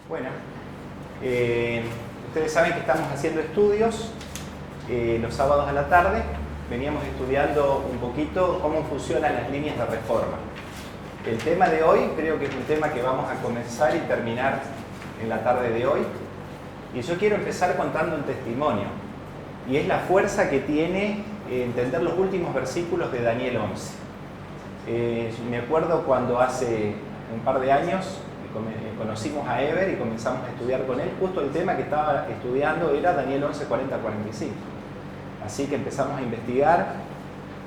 Bueno, ustedes saben que estamos haciendo estudios los sábados a la tarde. Veníamos estudiando un poquito cómo funcionan las líneas de reforma. El tema de hoy creo que es un tema que vamos a comenzar y terminar en la tarde de hoy. Y yo quiero empezar contando un testimonio. Y es la fuerza que tiene entender los últimos versículos de Daniel 11. Me acuerdo cuando hace un par de años conocimos a Ever y comenzamos a estudiar con él. Justo el tema que estaba estudiando era Daniel 11, 40-45. Así que empezamos a investigar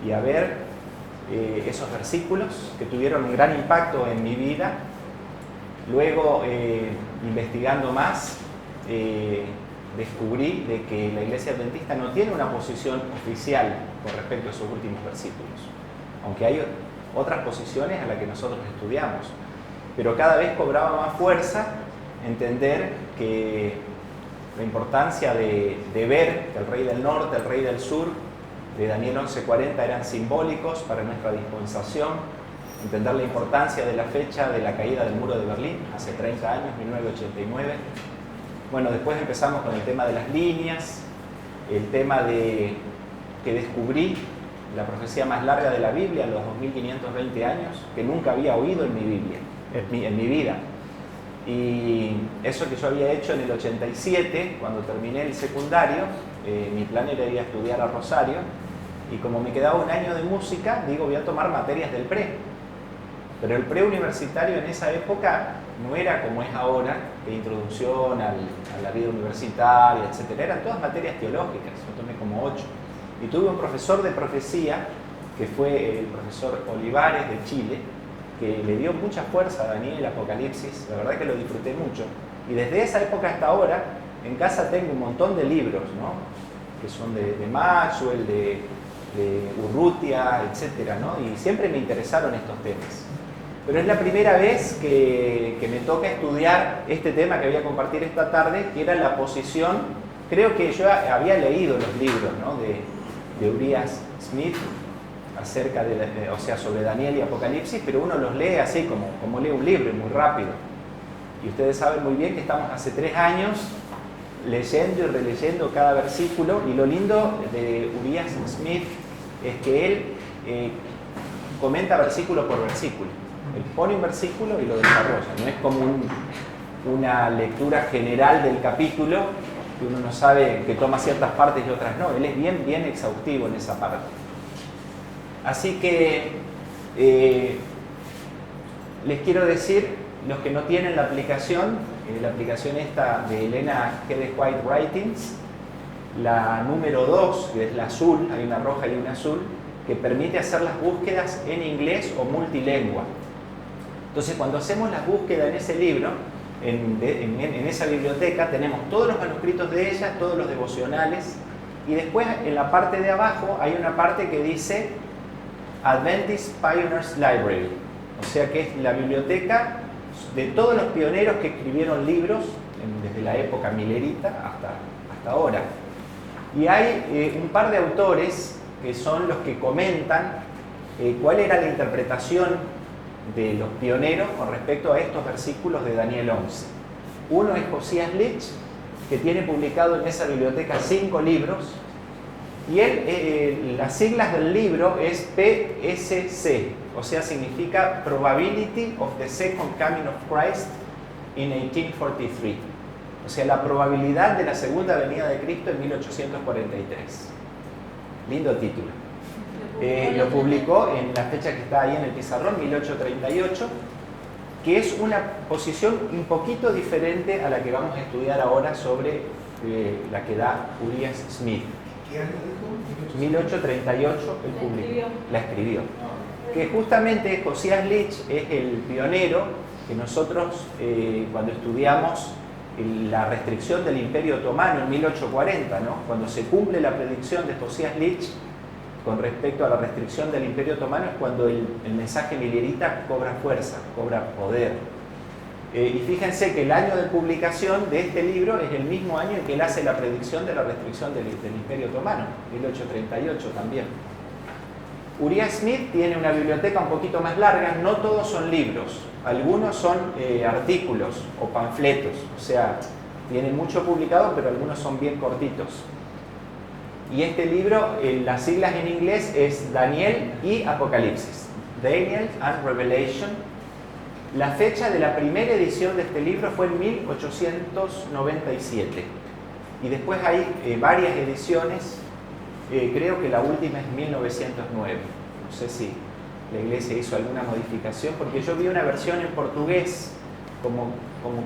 y a ver esos versículos que tuvieron un gran impacto en mi vida. Luego, investigando más, descubrí de que la Iglesia Adventista no tiene una posición oficial con respecto a esos últimos versículos, aunque hay otras posiciones a las que nosotros estudiamos. Pero cada vez cobraba más fuerza entender que la importancia de ver que el rey del norte, el rey del sur, de Daniel 11:40 eran simbólicos para nuestra dispensación, entender la importancia de la fecha de la caída del muro de Berlín, hace 30 años, 1989. Bueno, después empezamos con el tema de las líneas, el tema de que descubrí la profecía más larga de la Biblia, los 2520 años, que nunca había oído en mi Biblia, en mi vida. Y eso que yo había hecho en el 87, cuando terminé el secundario, mi plan era ir a estudiar a Rosario, y como me quedaba un año de música, digo, voy a tomar materias del pre. Pero el preuniversitario en esa época no era como es ahora, de introducción a la vida universitaria, etc. Eran todas materias teológicas, yo tomé como 8. Y tuve un profesor de profecía, que fue el profesor Olivares de Chile, que le dio mucha fuerza a Daniel, Apocalipsis, la verdad que lo disfruté mucho. Y desde esa época hasta ahora, en casa tengo un montón de libros, ¿no? Que son de Maxwell, de Urrutia, etc., ¿no? Y siempre me interesaron estos temas. Pero es la primera vez que me toca estudiar este tema que voy a compartir esta tarde, que era la posición. Creo que yo había leído los libros, ¿no? de Uriah Smith, acerca sobre Daniel y Apocalipsis, pero uno los lee así como lee un libro, muy rápido. Y ustedes saben muy bien que estamos hace 3 años leyendo y releyendo cada versículo, y lo lindo de Uriah Smith es que él comenta versículo por versículo. Él pone un versículo y lo desarrolla, no es como una lectura general del capítulo, que uno no sabe, que toma ciertas partes y otras no. Él es bien exhaustivo en esa parte. Así que les quiero decir, los que no tienen la aplicación esta de Elena G. de White Writings, la número 2, que es la azul, hay una roja y una azul, que permite hacer las búsquedas en inglés o multilingüe. Entonces, cuando hacemos las búsquedas en ese libro, en esa biblioteca, tenemos todos los manuscritos de ella, todos los devocionales, y después en la parte de abajo hay una parte que dice Adventist Pioneers Library, o sea que es la biblioteca de todos los pioneros que escribieron libros desde la época milerita hasta ahora. Y hay un par de autores que son los que comentan cuál era la interpretación de los pioneros con respecto a estos versículos de Daniel 11. Uno es Josías Litch, que tiene publicado en esa biblioteca 5 libros, y él, las siglas del libro es PSC, o sea, significa Probability of the Second Coming of Christ in 1843. O sea, la probabilidad de la segunda venida de Cristo en 1843. Lindo título. Lo publicó en la fecha que está ahí en el pizarrón, 1838, que es una posición un poquito diferente a la que vamos a estudiar ahora sobre la que da Uriah Smith. ¿Qué año dijo? 1838 él publicó, la escribió. Que justamente Josías Litch es el pionero que nosotros cuando estudiamos la restricción del Imperio Otomano en 1840, ¿no? Cuando se cumple la predicción de Josías Litch con respecto a la restricción del Imperio Otomano, es cuando el mensaje milerita cobra fuerza, cobra poder. Y fíjense que el año de publicación de este libro es el mismo año en que él hace la predicción de la restricción del Imperio Otomano, 1838 también. Uriah Smith tiene una biblioteca un poquito más larga, no todos son libros, algunos son artículos o panfletos, o sea, tiene mucho publicado, pero algunos son bien cortitos. Y este libro, las siglas en inglés es Daniel y Apocalipsis, Daniel and Revelation. La fecha de la primera edición de este libro fue en 1897 y después hay varias ediciones. Creo que la última es 1909. No sé si la iglesia hizo alguna modificación, porque yo vi una versión en portugués como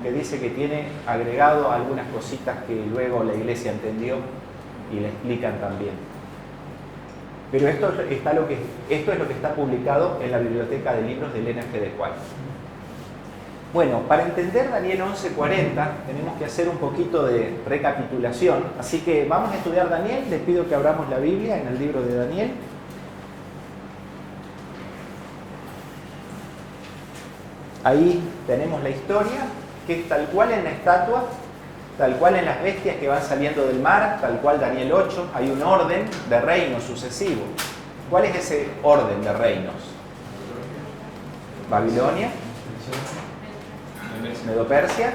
que dice que tiene agregado algunas cositas que luego la iglesia entendió y le explican también. Pero esto es lo que está publicado en la biblioteca de libros de Elena G. de White. Bueno, para entender Daniel 11:40 tenemos que hacer un poquito de recapitulación, así que vamos a estudiar Daniel. Les pido que abramos la Biblia en el libro de Daniel. Ahí tenemos la historia, que es tal cual en la estatua, tal cual en las bestias que van saliendo del mar, tal cual Daniel 8, hay un orden de reinos sucesivo. ¿Cuál es ese orden de reinos? Babilonia, Medo-Persia,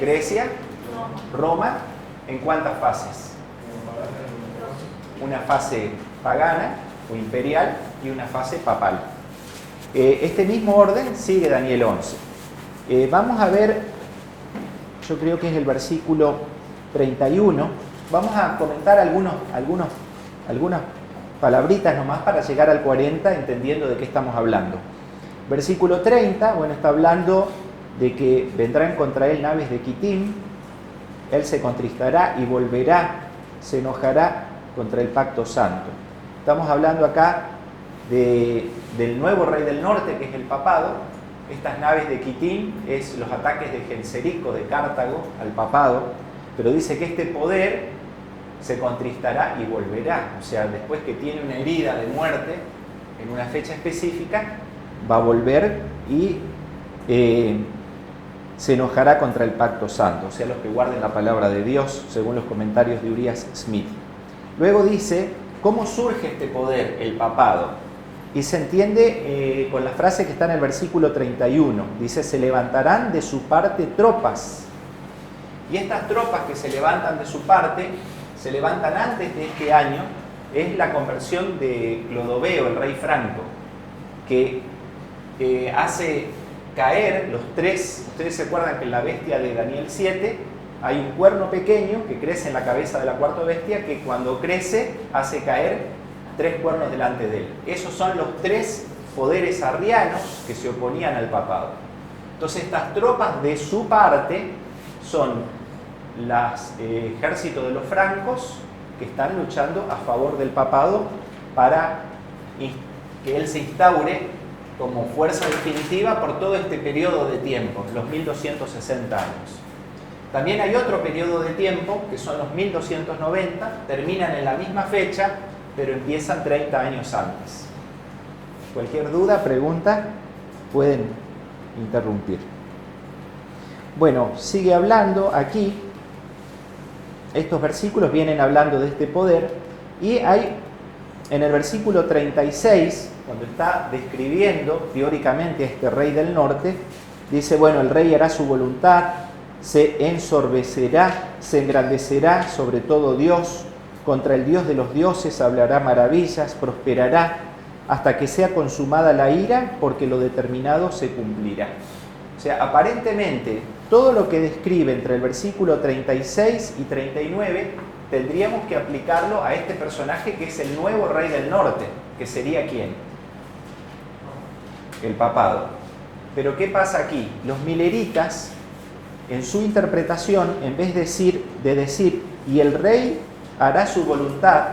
Grecia, Roma. ¿En cuántas fases? Una fase pagana o imperial y una fase papal. Este mismo orden sigue Daniel 11. Vamos a ver, yo creo que es el versículo 31. Vamos a comentar algunas palabritas nomás para llegar al 40 entendiendo de qué estamos hablando. Versículo 30, bueno, está hablando de que vendrán contra él naves de Quitim, él se contristará y volverá, se enojará contra el pacto santo. Estamos hablando acá del nuevo rey del norte, que es el papado. Estas naves de Quitim es los ataques de Genserico, de Cartago, al papado, pero dice que este poder se contristará y volverá, o sea, después que tiene una herida de muerte en una fecha específica, va a volver y se enojará contra el pacto santo, o sea, los que guarden la palabra de Dios, según los comentarios de Uriah Smith. Luego dice, ¿cómo surge este poder, el papado? Y se entiende con la frase que está en el versículo 31. Dice, se levantarán de su parte tropas. Y estas tropas que se levantan de su parte, se levantan antes de este año, es la conversión de Clodoveo, el rey franco, que hace caer los tres. Ustedes se acuerdan que en la bestia de Daniel 7 hay un cuerno pequeño que crece en la cabeza de la cuarta bestia, que cuando crece hace caer 3 cuernos delante de él. Esos son los 3 poderes arrianos que se oponían al papado. Entonces estas tropas de su parte son los ejércitos de los francos que están luchando a favor del papado para que él se instaure como fuerza definitiva por todo este periodo de tiempo, los 1260 años. También hay otro periodo de tiempo, que son los 1290, terminan en la misma fecha, pero empiezan 30 años antes. Cualquier duda, pregunta, pueden interrumpir. Bueno, sigue hablando aquí. Estos versículos vienen hablando de este poder, y hay en el versículo 36, cuando está describiendo teóricamente a este rey del norte, dice, bueno, el rey hará su voluntad, se ensorbecerá, se engrandecerá sobre todo Dios, contra el Dios de los dioses hablará maravillas, prosperará, hasta que sea consumada la ira, porque lo determinado se cumplirá. O sea, aparentemente, todo lo que describe entre el versículo 36 y 39, tendríamos que aplicarlo a este personaje que es el nuevo rey del norte, que sería ¿quién? El papado. Pero ¿qué pasa aquí? Los mileritas, en su interpretación, en vez de decir, y el rey hará su voluntad,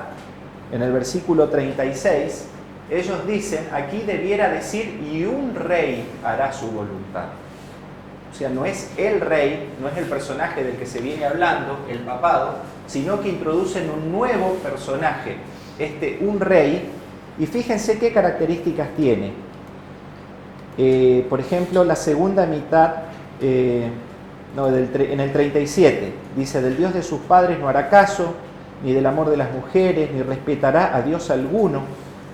en el versículo 36, ellos dicen, aquí debiera decir, y un rey hará su voluntad. O sea, no es el rey, no es el personaje del que se viene hablando, el papado, sino que introducen un nuevo personaje, un rey, y fíjense qué características tiene. Por ejemplo, la segunda mitad, en el 37, dice, del Dios de sus padres no hará caso, ni del amor de las mujeres, ni respetará a Dios alguno,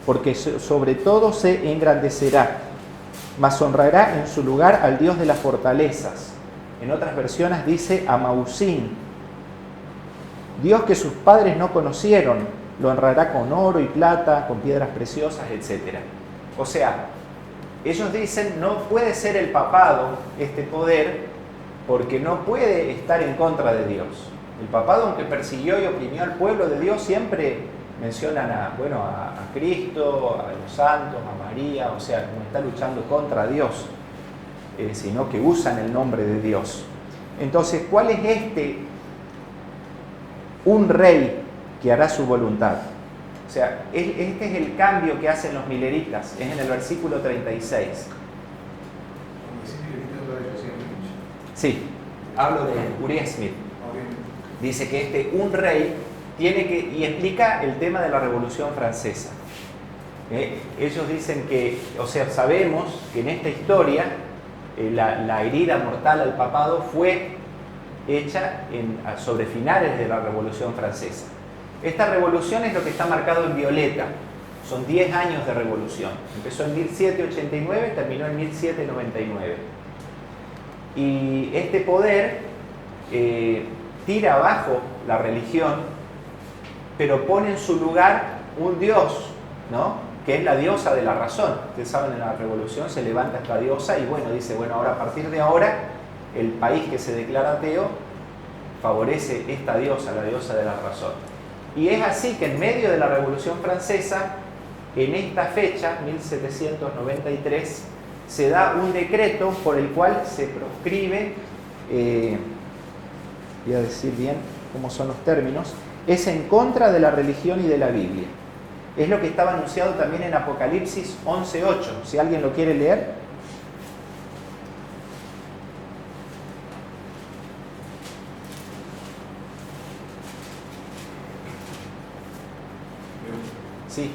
porque sobre todo se engrandecerá, mas honrará en su lugar al Dios de las fortalezas. En otras versiones dice a Mausín, Dios que sus padres no conocieron, lo honrará con oro y plata, con piedras preciosas, etc. O sea, ellos dicen, no puede ser el papado este poder, porque no puede estar en contra de Dios. El papado, aunque persiguió y oprimió al pueblo de Dios, siempre mencionan a Cristo, a los santos, a María, o sea, no está luchando contra Dios, sino que usan el nombre de Dios. Entonces, ¿cuál es este? Un rey que hará su voluntad. O sea, este es el cambio que hacen los mileritas, es en el versículo 36. Sí, hablo de Uriah Smith. Dice que un rey tiene que, y explica el tema de la Revolución Francesa. Ellos dicen que, o sea, sabemos que en esta historia la herida mortal al papado fue hecha sobre finales de la Revolución Francesa. Esta revolución es lo que está marcado en violeta. Son 10 años de revolución. Empezó en 1789 y terminó en 1799. Y este poder tira abajo la religión, pero pone en su lugar un dios, ¿no? Que es la diosa de la razón. Ustedes saben, en la revolución se levanta esta diosa y bueno, dice, bueno, ahora a partir de ahora, el país que se declara ateo favorece esta diosa, la diosa de la razón. Y es así que en medio de la Revolución Francesa, en esta fecha, 1793, se da un decreto por el cual se proscribe, voy a decir bien cómo son los términos, es en contra de la religión y de la Biblia. Es lo que estaba anunciado también en Apocalipsis 11:8, si alguien lo quiere leer. Sí.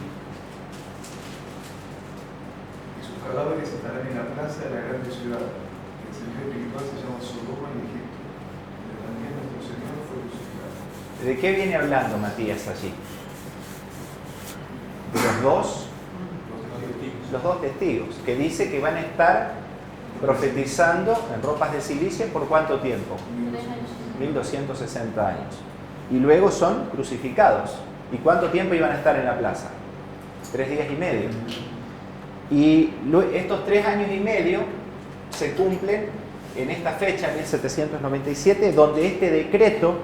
Y sus cadáveres estarán en la plaza de la grande ciudad. El cementerio principal se llama Sodoma en Egipto. Donde también nuestro Señor fue crucificado. ¿De qué viene hablando Matías allí? De los dos testigos, que dice que van a estar profetizando en ropas de silicio ¿por cuánto tiempo? 1260 años. Y luego son crucificados. ¿Y cuánto tiempo iban a estar en la plaza? 3 días y medio. Y estos 3 años y medio se cumplen en esta fecha, 1797, donde este decreto,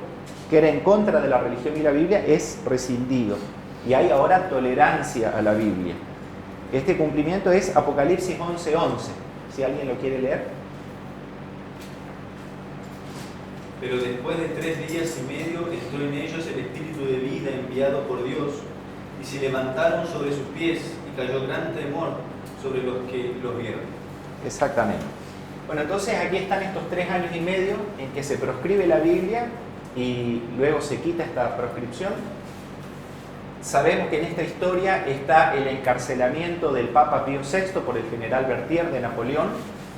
que era en contra de la religión y la Biblia, es rescindido. Y hay ahora tolerancia a la Biblia. Este cumplimiento es Apocalipsis 11:11. Si alguien lo quiere leer. Pero después de 3 días y medio entró en ellos el espíritu de vida enviado por Dios, y se levantaron sobre sus pies, y cayó gran temor sobre los que los vieron. Exactamente. Bueno, entonces aquí están estos 3 años y medio en que se proscribe la Biblia y luego se quita esta proscripción. Sabemos que en esta historia está el encarcelamiento del Papa Pío VI por el general Berthier de Napoleón,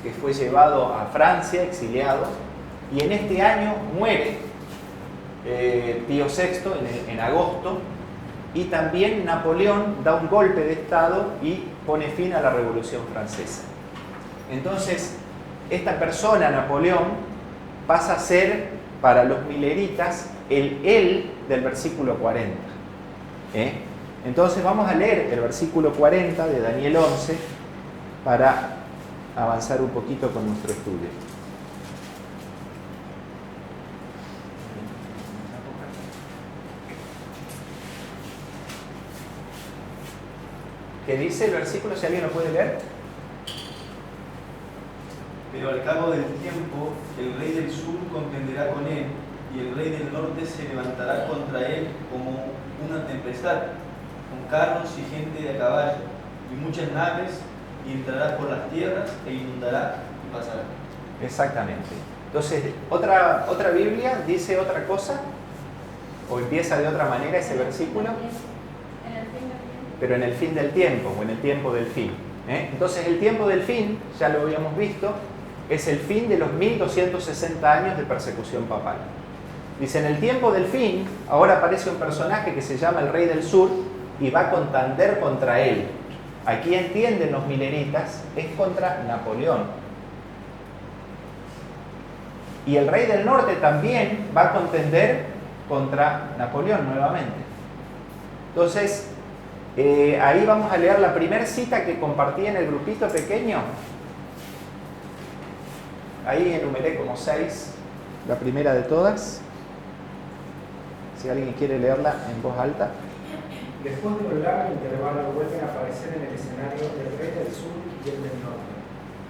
que fue llevado a Francia, exiliado, y en este año muere Pío VI en agosto, y también Napoleón da un golpe de Estado y pone fin a la Revolución Francesa. Entonces, esta persona, Napoleón, pasa a ser para los mileritas el él del versículo 40. Entonces vamos a leer el versículo 40 de Daniel 11 para avanzar un poquito con nuestro estudio. ¿Qué dice el versículo? Si alguien lo puede leer. Pero al cabo del tiempo, el rey del sur contenderá con él, y el rey del norte se levantará contra él como una tempestad, con carros y gente de a caballo, y muchas naves, y entrará por las tierras, e inundará y pasará. Exactamente. Entonces, ¿otra Biblia dice otra cosa? ¿O empieza de otra manera ese versículo? Pero en el fin del tiempo, o en el tiempo del fin. Entonces, el tiempo del fin, ya lo habíamos visto, es el fin de los 1260 años de persecución papal. Dice, en el tiempo del fin, ahora aparece un personaje que se llama el Rey del Sur, y va a contender contra él. Aquí entienden los milenitas, es contra Napoleón. Y el rey del norte también va a contender contra Napoleón nuevamente. Entonces, ahí vamos a leer la primera cita que compartí en el grupito pequeño. Ahí enumeré como 6, la primera de todas. Si alguien quiere leerla en voz alta. Después de un largo intervalo vuelven a aparecer en el escenario el rey del sur y el del norte.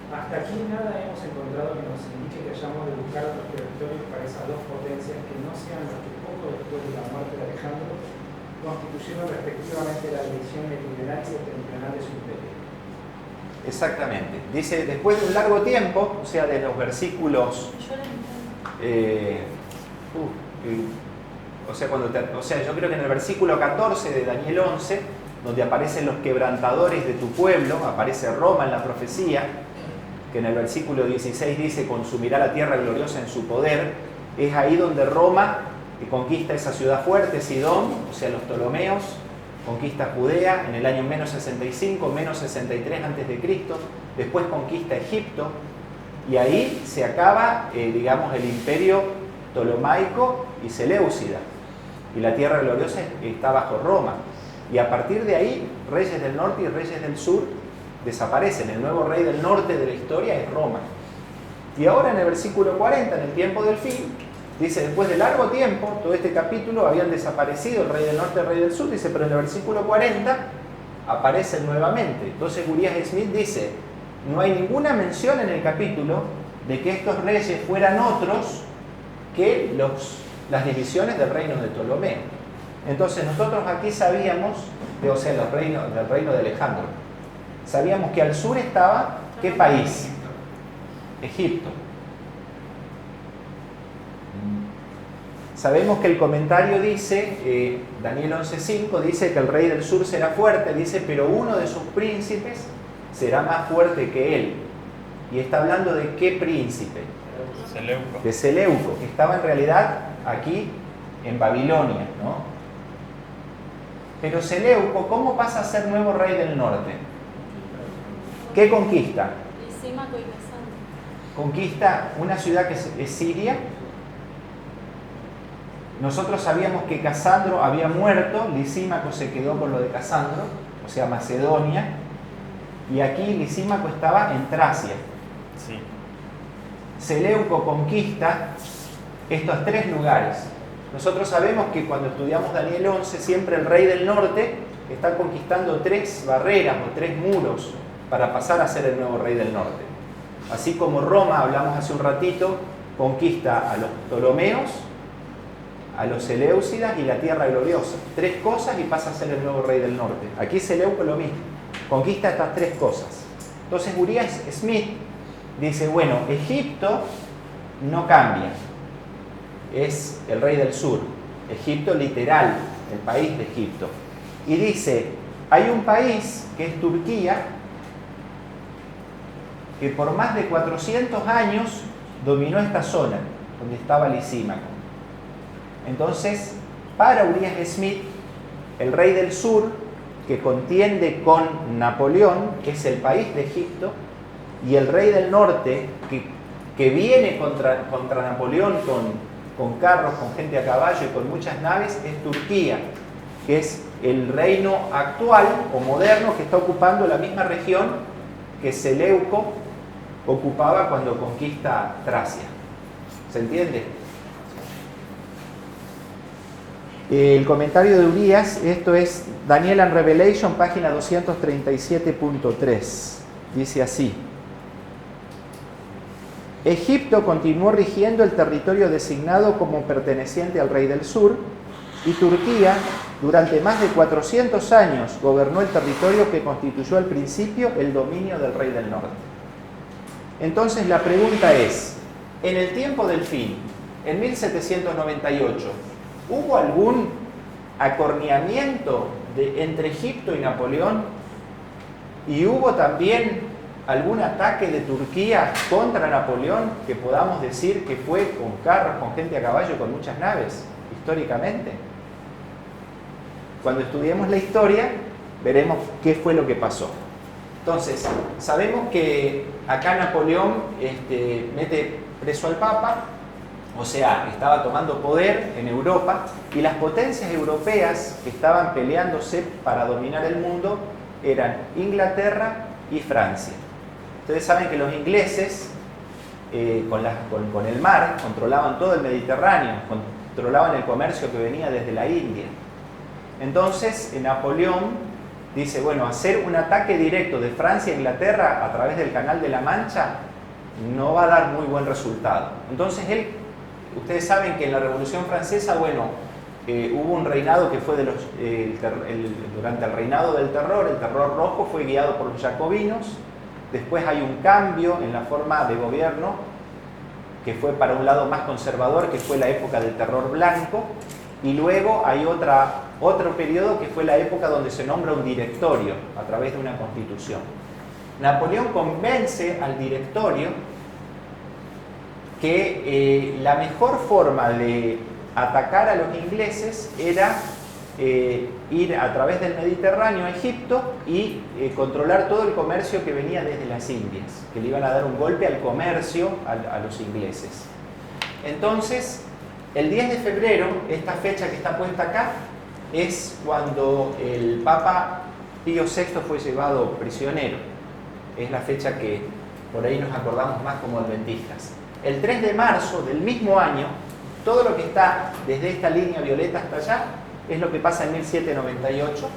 Hasta aquí nada hemos encontrado que nos indique que hayamos de buscar otros territorios para esas dos potencias que no sean los que poco después de la muerte de Alejandro constituyeron respectivamente la división meridional y septentrional de su imperio. Exactamente. Dice, después de un largo tiempo, o sea, de los versículos... yo creo que en el versículo 14 de Daniel 11, donde aparecen los quebrantadores de tu pueblo, aparece Roma en la profecía, que en el versículo 16 dice, consumirá la tierra gloriosa en su poder. Es ahí donde Roma conquista esa ciudad fuerte, Sidón, o sea, los Ptolomeos, conquista Judea en el año menos 65, menos 63 a.C., después conquista Egipto, y ahí se acaba, digamos, el imperio ptolomaico y seleucida, y la tierra gloriosa está bajo Roma. Y a partir de ahí, reyes del norte y reyes del sur desaparecen. El nuevo rey del norte de la historia es Roma. Y ahora en el versículo 40, en el tiempo del fin, dice, después de largo tiempo, todo este capítulo, habían desaparecido el rey del norte y el rey del sur, dice, pero en el versículo 40 aparecen nuevamente. Entonces Urias Smith dice, no hay ninguna mención en el capítulo de que estos reyes fueran otros que las divisiones del reino de Ptolomeo. Entonces nosotros aquí sabíamos, del reino de Alejandro, sabíamos que al sur estaba, ¿qué país? Egipto. Sabemos que el comentario dice, Daniel 11:5, dice que el rey del sur será fuerte, dice, pero uno de sus príncipes será más fuerte que él. Y está hablando de qué príncipe. Seleuco. De Seleuco, que estaba en realidad aquí en Babilonia, ¿no? Pero Seleuco, ¿cómo pasa a ser nuevo rey del norte? ¿Qué conquista? Lisímaco y Casandro. Conquista una ciudad que es Siria. Nosotros sabíamos que Casandro había muerto, Lisímaco se quedó con lo de Casandro, o sea, Macedonia, y aquí Lisímaco estaba en Tracia. Sí. Seleuco conquista estos 3 lugares. Nosotros sabemos que cuando estudiamos Daniel 11, siempre el rey del norte está conquistando 3 barreras o 3 muros para pasar a ser el nuevo rey del norte. Así como Roma, hablamos hace un ratito, conquista a los Ptolomeos, a los Seleucidas y la tierra gloriosa. 3 cosas y pasa a ser el nuevo rey del norte. Aquí Seleuco lo mismo, conquista estas 3 cosas. Entonces Urias Smith dice, bueno, Egipto no cambia, es el rey del sur, Egipto literal, el país de Egipto. Y dice, hay un país que es Turquía, que por más de 400 años dominó esta zona, donde estaba Lisímaco. Entonces, para Urias Smith, el rey del sur, que contiende con Napoleón, que es el país de Egipto, y el rey del norte, que viene contra Napoleón con carros, con gente a caballo y con muchas naves, es Turquía, que es el reino actual o moderno que está ocupando la misma región que Seleuco ocupaba cuando conquista Tracia. ¿Se entiende? El comentario de Urias, esto es Daniel and Revelation, página 237.3. Dice así: Egipto continuó rigiendo el territorio designado como perteneciente al rey del sur, y Turquía durante más de 400 años gobernó el territorio que constituyó al principio el dominio del rey del norte. Entonces la pregunta es, en el tiempo del fin, en 1798, ¿hubo algún acorneamiento entre Egipto y Napoleón? ¿Y hubo también algún ataque de Turquía contra Napoleón que podamos decir que fue con carros, con gente a caballo, con muchas naves, históricamente? Cuando estudiemos la historia, veremos qué fue lo que pasó. Entonces, sabemos que acá Napoleón mete preso al Papa, o sea, estaba tomando poder en Europa, y las potencias europeas que estaban peleándose para dominar el mundo eran Inglaterra y Francia. Ustedes saben que los ingleses, con el mar, controlaban todo el Mediterráneo, controlaban el comercio que venía desde la India. Entonces, Napoleón dice, bueno, hacer un ataque directo de Francia a Inglaterra a través del Canal de la Mancha no va a dar muy buen resultado. Entonces ustedes saben que en la Revolución Francesa, bueno, hubo un reinado que fue durante el reinado del terror. El terror rojo fue guiado por los jacobinos. Después hay un cambio en la forma de gobierno que fue para un lado más conservador, que fue la época del terror blanco. Y luego hay otro periodo que fue la época donde se nombra un directorio a través de una constitución. Napoleón convence al directorio que la mejor forma de atacar a los ingleses era ir a través del Mediterráneo a Egipto y controlar todo el comercio que venía desde las Indias, que le iban a dar un golpe al comercio a los ingleses. Entonces, el 10 de febrero, esta fecha que está puesta acá, es cuando el Papa Pío VI fue llevado prisionero. Es la fecha que por ahí nos acordamos más como adventistas. El 3 de marzo del mismo año, todo lo que está desde esta línea violeta hasta allá, es lo que pasa en 1798.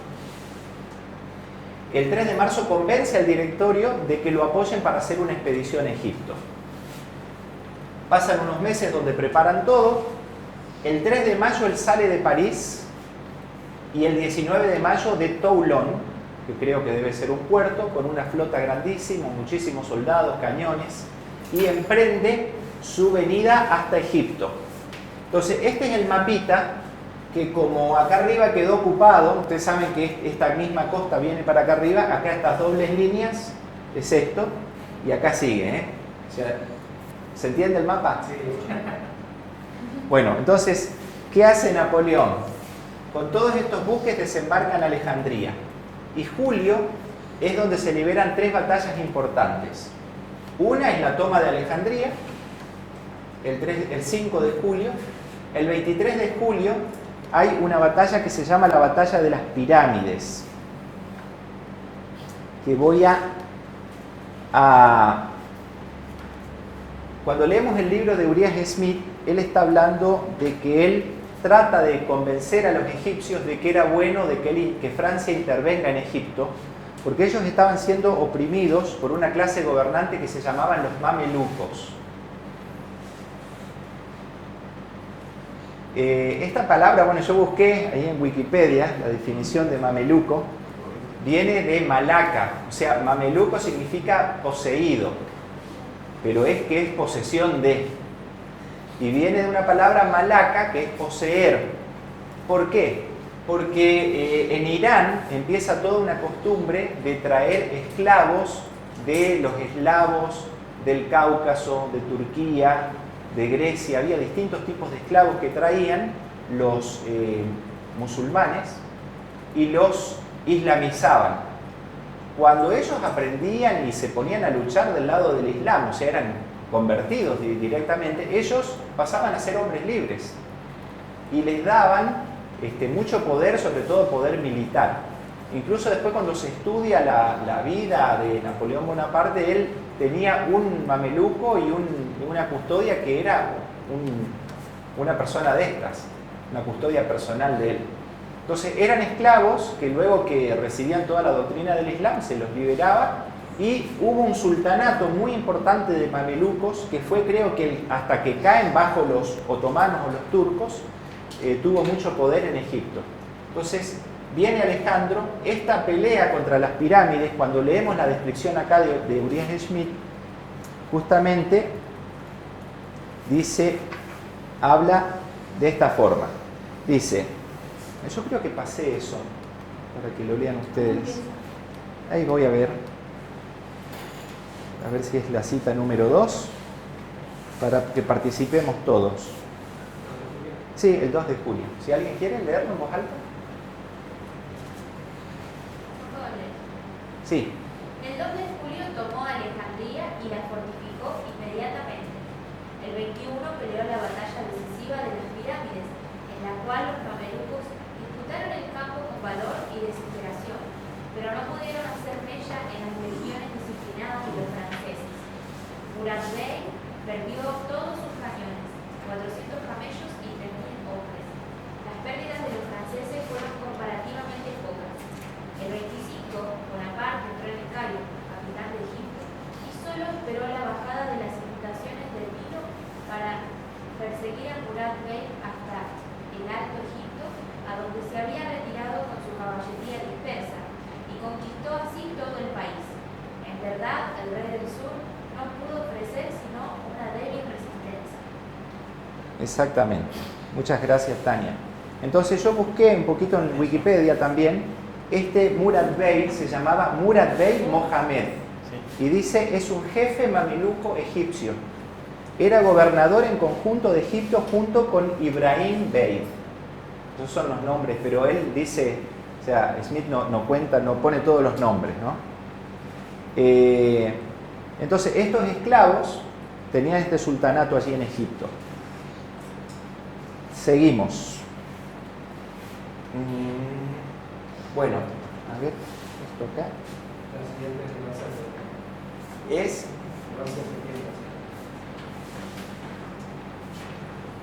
El 3 de marzo convence al directorio de que lo apoyen para hacer una expedición a Egipto. Pasan unos meses donde preparan todo. El 3 de mayo él sale de París y el 19 de mayo de Toulon, que creo que debe ser un puerto, con una flota grandísima, muchísimos soldados, cañones, y emprende su venida hasta Egipto. Entonces, este es el mapita que, como acá arriba quedó ocupado, ustedes saben que esta misma costa viene para acá arriba, acá estas dobles líneas es esto, y acá sigue, O sea, ¿se entiende el mapa? Sí. Bueno, entonces, ¿qué hace Napoleón? Con todos estos buques desembarca en Alejandría. Y julio es donde se liberan 3 batallas importantes. Una es la toma de Alejandría, el 5 de julio. El 23 de julio hay una batalla que se llama la Batalla de las Pirámides, que voy Cuando leemos el libro de Uriah Smith, él está hablando de que él trata de convencer a los egipcios de que era bueno que Francia intervenga en Egipto, porque ellos estaban siendo oprimidos por una clase gobernante que se llamaban los mamelucos. Esta palabra, bueno, yo busqué ahí en Wikipedia la definición de mameluco, viene de malaca, o sea, mameluco significa poseído, pero es que es posesión de, y viene de una palabra malaca que es poseer. ¿Por qué? Porque en Irán empieza toda una costumbre de traer esclavos de los eslavos del Cáucaso, de Turquía, de Grecia. Había distintos tipos de esclavos que traían los musulmanes y los islamizaban. Cuando ellos aprendían y se ponían a luchar del lado del Islam, o sea, eran convertidos directamente, ellos pasaban a ser hombres libres y les daban mucho poder, sobre todo poder militar. Incluso después, cuando se estudia la vida de Napoleón Bonaparte, él tenía un mameluco y una custodia que era una persona de estas, una custodia personal de él. Entonces eran esclavos que luego que recibían toda la doctrina del Islam se los liberaba, y hubo un sultanato muy importante de mamelucos que fue, creo que hasta que caen bajo los otomanos o los turcos, tuvo mucho poder en Egipto. Entonces viene Alejandro, esta pelea contra las pirámides, cuando leemos la descripción acá de Uriah Smith, justamente habla de esta forma. Dice, yo creo que pasé eso, para que lo lean ustedes. Ahí voy a ver si es la cita número 2, para que participemos todos. Sí, el 2 de julio. Si alguien quiere leerlo en voz alta. Sí. El 2 de julio tomó Alejandría y la fortificó inmediatamente. El 21 peleó la batalla decisiva de las pirámides, en la cual los mamelucos disputaron el campo con valor y desesperación, pero no pudieron hacer mella en las legiones disciplinadas de los franceses. Murad Bey perdió todos sus cañones, 400 camellos y 3.000 hombres. Las pérdidas de los franceses fueron comparativamente pocas. El 25, Bonaparte entró en el Cairo, capital de Egipto, y solo esperó la bajada de las inundaciones del Nilo para perseguir a Murad Bey hasta el Alto Egipto, a donde se había retirado con su caballería dispersa, y conquistó así todo el país. En verdad, el rey del sur no pudo ofrecer sino una débil resistencia. Exactamente. Muchas gracias, Tania. Entonces yo busqué un poquito en Wikipedia también. Este Murad Bey se llamaba Murad Bey Mohamed. Sí. Y dice, es un jefe mameluco egipcio. Era gobernador en conjunto de Egipto junto con Ibrahim Bey. Esos son los nombres, pero él dice, o sea, Smith no cuenta, no pone todos los nombres, ¿no? Entonces, estos esclavos tenían este sultanato allí en Egipto. Seguimos. Bueno, a ver, esto acá La siguiente que va a ser es, va a ser septiembre.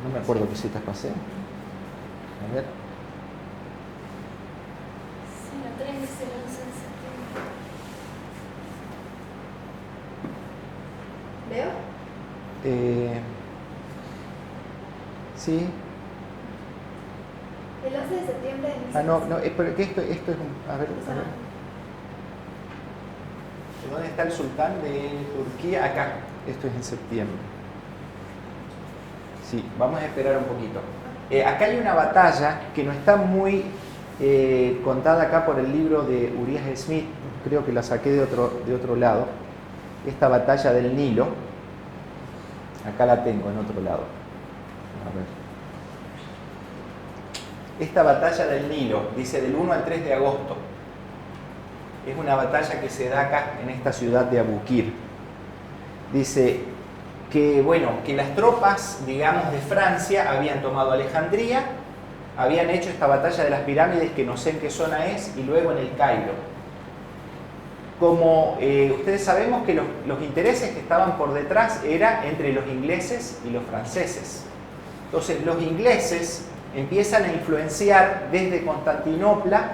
no me acuerdo qué citas pasé. A ver, Sí, la 3 dice el 11 de septiembre. ¿Leo? sí. El 11 de septiembre de No, pero que esto es un, a ver. ¿Dónde está el sultán de Turquía? Acá. Esto es en septiembre. Sí, vamos a esperar un poquito. Acá hay una batalla que no está muy contada acá por el libro de Uriah Smith. Creo que la saqué de otro lado. Esta batalla del Nilo. Acá la tengo en otro lado. A ver. Esta batalla del Nilo, dice del 1 al 3 de agosto. Es una batalla que se da acá en esta ciudad de Abukir. Dice que, bueno, que las tropas, digamos, de Francia habían tomado Alejandría, habían hecho esta batalla de las pirámides, que no sé en qué zona es, y luego en el Cairo. Como ustedes sabemos que los intereses que estaban por detrás era entre los ingleses y los franceses. Entonces los ingleses empiezan a influenciar desde Constantinopla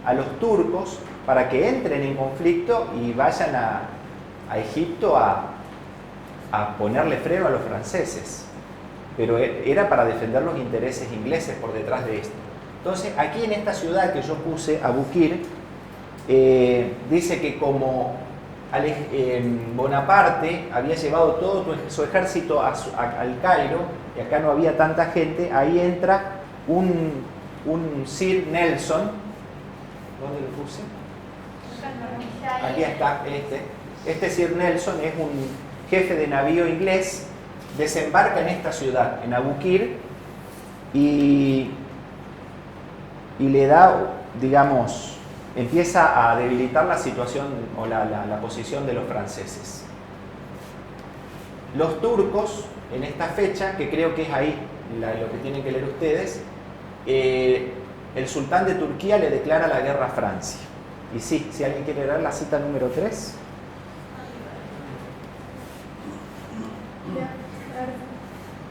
a los turcos para que entren en conflicto y vayan a Egipto a ponerle freno a los franceses. Pero era para defender los intereses ingleses por detrás de esto. Entonces aquí en esta ciudad que yo puse, Abukir, dice que como Bonaparte había llevado todo su ejército al Cairo y acá no había tanta gente, ahí entra un Sir Nelson. ¿Dónde lo puse? Aquí está, este Sir Nelson es un jefe de navío inglés, desembarca en esta ciudad, en Abukir, y le da, digamos, empieza a debilitar la situación o la posición de los franceses. Los turcos, en esta fecha, que creo que es ahí lo que tienen que leer ustedes, el sultán de Turquía le declara la guerra a Francia. Y sí, si alguien quiere leer la cita número 3.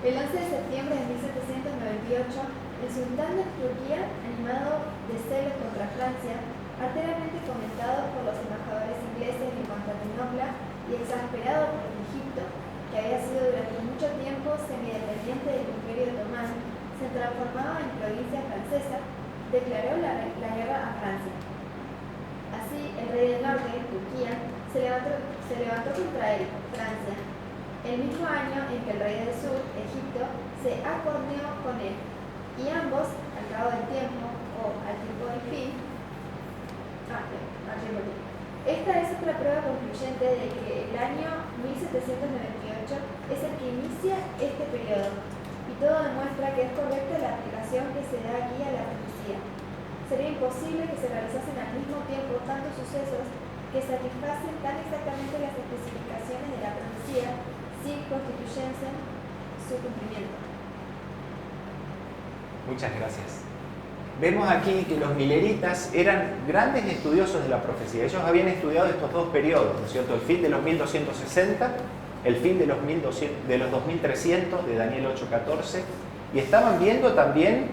El 11 de septiembre de 1798, el sultán de Turquía, animado de celos contra Francia, arteramente comentado por los embajadores ingleses en Constantinopla y exasperado por Egipto, que había sido durante mucho tiempo semidependiente del Imperio Otomán, se transformaba en provincia francesa, declaró la guerra a Francia. Así, el rey del norte, Turquía, se levantó contra él, Francia, el mismo año en que el rey del sur, Egipto, se acorneó con él, y ambos, al cabo del tiempo, o al tiempo del fin, esta es otra prueba concluyente de que el año 1798 es el que inicia este periodo, y todo demuestra que es correcta la aplicación que se da aquí a la profecía. Sería imposible que se realizasen al mismo tiempo tantos sucesos que satisfacen tan exactamente las especificaciones de la profecía sin constituyense su cumplimiento. Muchas gracias. Vemos aquí que los mileritas eran grandes estudiosos de la profecía. Ellos habían estudiado estos dos periodos, ¿no es cierto? El fin de los 1260, el fin de los 2300 de Daniel 8:14, y estaban viendo también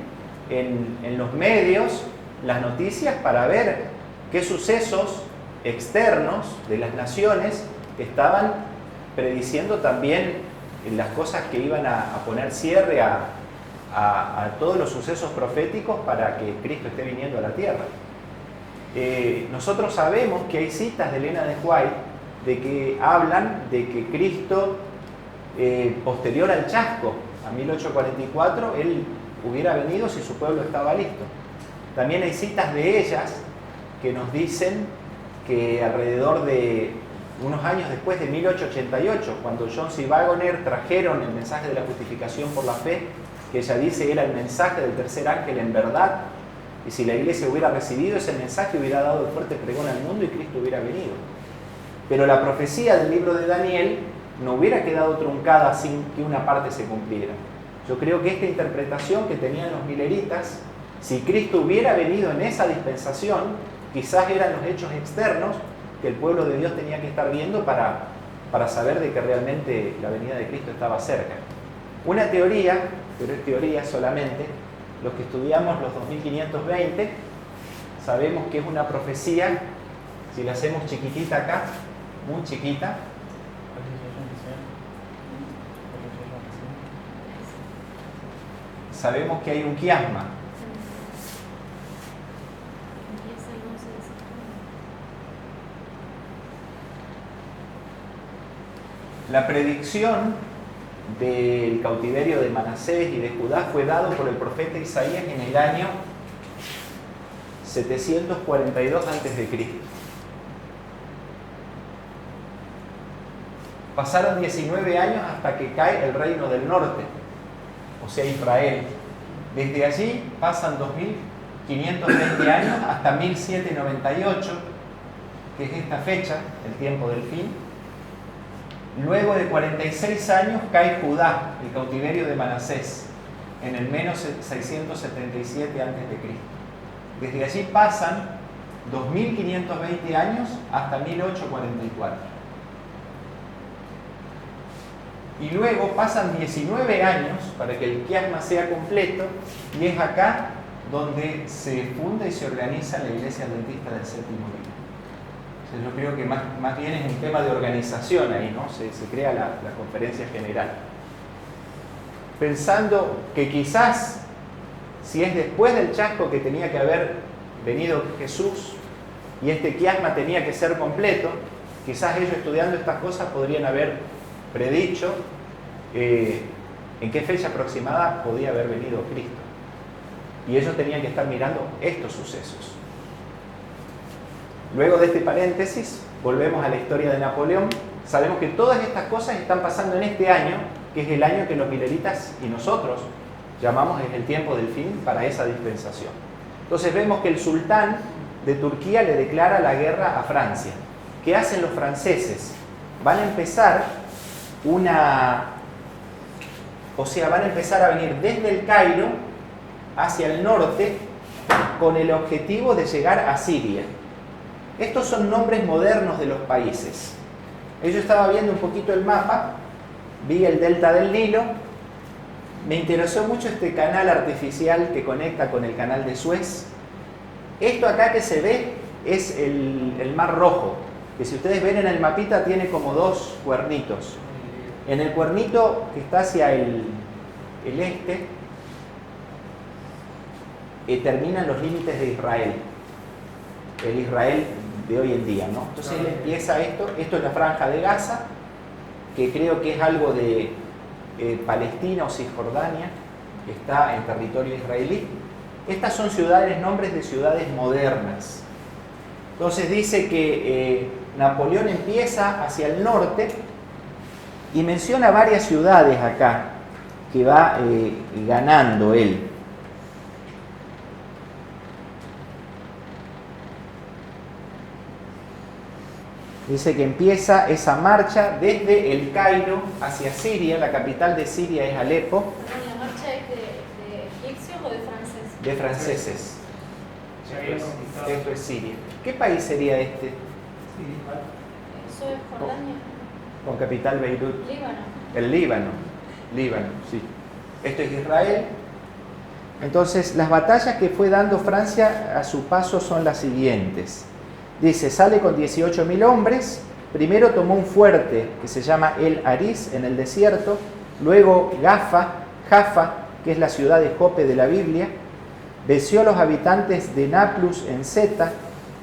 en los medios las noticias para ver qué sucesos externos de las naciones estaban prediciendo también las cosas que iban a poner cierre a todos los sucesos proféticos para que Cristo esté viniendo a la tierra. Nosotros sabemos que hay citas de Elena de White de que hablan de que Cristo, posterior al chasco, a 1844, Él hubiera venido si su pueblo estaba listo. También hay citas de ellas que nos dicen que alrededor de unos años después de 1888, cuando John C. Wagoner trajeron el mensaje de la justificación por la fe, que ella dice era el mensaje del tercer ángel en verdad, y si la iglesia hubiera recibido ese mensaje hubiera dado el fuerte pregón al mundo y Cristo hubiera venido. Pero la profecía del libro de Daniel no hubiera quedado truncada sin que una parte se cumpliera. Yo creo que esta interpretación que tenían los mileritas, si Cristo hubiera venido en esa dispensación, quizás eran los hechos externos que el pueblo de Dios tenía que estar viendo para saber de que realmente la venida de Cristo estaba cerca. Una teoría, pero es teoría solamente, los que estudiamos los 2520, sabemos que es una profecía, si la hacemos chiquitita acá, muy chiquita, sabemos que hay un quiasma. La predicción del cautiverio de Manasés y de Judá fue dado por el profeta Isaías en el año 742 a.C. Pasaron 19 años hasta que cae el reino del norte, o sea, Israel. Desde allí pasan 2520 años hasta 1798, que es esta fecha, el tiempo del fin. Luego de 46 años cae Judá, el cautiverio de Manasés, en el menos 677 a.C. Desde allí pasan 2520 años hasta 1844. Y luego pasan 19 años para que el quiasma sea completo, y es acá donde se funda y se organiza la Iglesia Adventista del Séptimo Día. Yo creo que más bien es un tema de organización ahí, ¿no? Se crea la conferencia general. Pensando que quizás, si es después del chasco que tenía que haber venido Jesús y este quiasma tenía que ser completo, quizás ellos estudiando estas cosas podrían haber predicho en qué fecha aproximada podía haber venido Cristo. Y ellos tenían que estar mirando estos sucesos. Luego de este paréntesis, volvemos a la historia de Napoleón. Sabemos que todas estas cosas están pasando en este año, que es el año que los mileritas y nosotros llamamos es el tiempo del fin para esa dispensación. Entonces vemos que el sultán de Turquía le declara la guerra a Francia. ¿Qué hacen los franceses? Van a empezar a venir desde el Cairo hacia el norte con el objetivo de llegar a Siria. Estos son nombres modernos de los países. Yo estaba viendo un poquito el mapa, vi el delta del Nilo, me interesó mucho este canal artificial que conecta con el canal de Suez. Esto acá que se ve es el Mar Rojo, que si ustedes ven en el mapita tiene como dos cuernitos. En el cuernito que está hacia el este, terminan los límites de Israel, el Israel de hoy en día, ¿no? Entonces él empieza esto es la Franja de Gaza, que creo que es algo de Palestina o Cisjordania, que está en territorio israelí. Estas son ciudades, nombres de ciudades modernas. Entonces dice que Napoleón empieza hacia el norte y menciona varias ciudades acá que va ganando él. Dice que empieza esa marcha desde el Cairo hacia Siria, la capital de Siria es Alepo. ¿La marcha es de egipcios o de franceses? De franceses. Ya había conquistado. Esto es Siria. ¿Qué país sería este? Eso es Jordania. Con capital Beirut. Líbano. El Líbano. Líbano, sí. Esto es Israel. Entonces, las batallas que fue dando Francia a su paso son las siguientes. Dice, sale con 18.000 hombres. Primero tomó un fuerte que se llama El Ariz en el desierto. Luego Jaffa, que es la ciudad de Jope de la Biblia. Venció a los habitantes de Nablus en Zeta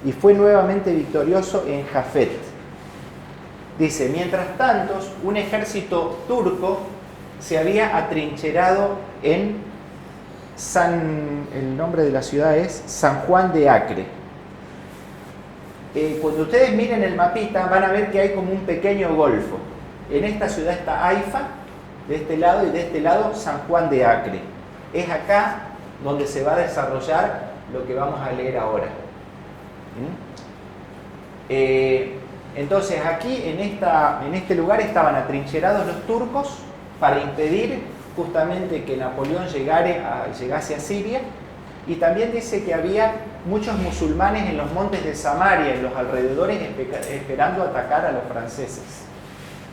y fue nuevamente victorioso en Jafet. Dice, mientras tanto, un ejército turco se había atrincherado en el nombre de la ciudad es San Juan de Acre. Cuando ustedes miren el mapita van a ver que hay como un pequeño golfo. En esta ciudad está Haifa, de este lado, y de este lado San Juan de Acre. Es acá donde se va a desarrollar lo que vamos a leer ahora. Entonces aquí en este lugar estaban atrincherados los turcos para impedir justamente que Napoleón llegase a Siria, y también dice que había muchos musulmanes en los montes de Samaria, en los alrededores, esperando atacar a los franceses.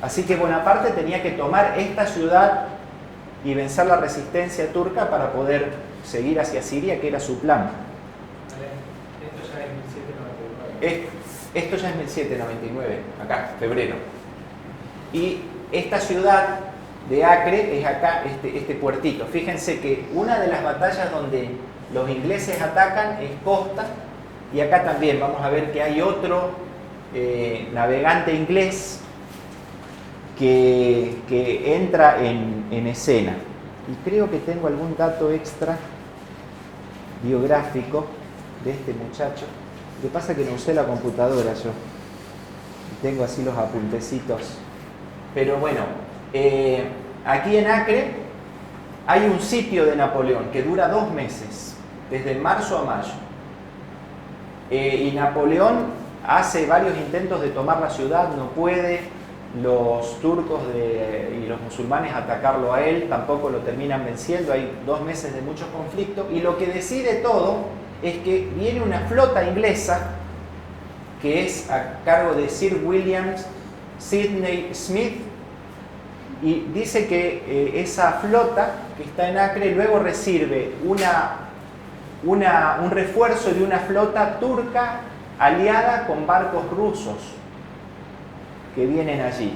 Así que Bonaparte tenía que tomar esta ciudad y vencer la resistencia turca para poder seguir hacia Siria, que era su plan. Esto ya es 1799. Esto ya es 1799, acá, febrero. Y esta ciudad de Acre es acá, este puertito. Fíjense que una de las batallas donde los ingleses atacan es Costa, y acá también vamos a ver que hay otro navegante inglés que entra en escena. Y creo que tengo algún dato extra biográfico de este muchacho. Lo que pasa es que no usé la computadora yo. Tengo así los apuntecitos. Pero bueno, aquí en Acre hay un sitio de Napoleón que dura 2 meses, desde marzo a mayo. Y Napoleón hace varios intentos de tomar la ciudad, no puede. Los turcos y los musulmanes atacarlo a él, tampoco lo terminan venciendo. Hay 2 meses de muchos conflictos. Y lo que decide todo es que viene una flota inglesa que es a cargo de Sir William Sidney Smith, y dice que esa flota que está en Acre luego recibe un refuerzo de una flota turca aliada con barcos rusos que vienen allí.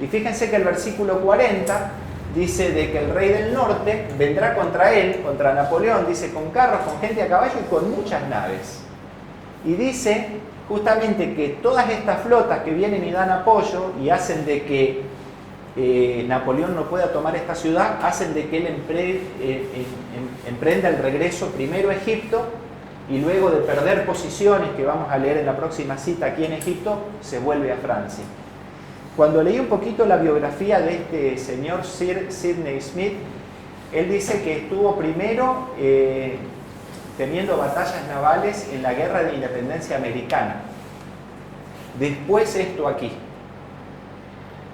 Y fíjense que el versículo 40 dice de que el rey del norte vendrá contra él, contra Napoleón, dice, con carros, con gente a caballo y con muchas naves. Y dice justamente que todas estas flotas que vienen y dan apoyo y hacen de que Napoleón no pueda tomar esta ciudad, hacen de que él emprenda el regreso primero a Egipto, y luego de perder posiciones que vamos a leer en la próxima cita aquí en Egipto, se vuelve a Francia. Cuando leí un poquito la biografía de este señor Sir Sidney Smith, él dice que estuvo primero teniendo batallas navales en la Guerra de Independencia Americana. Después esto aquí.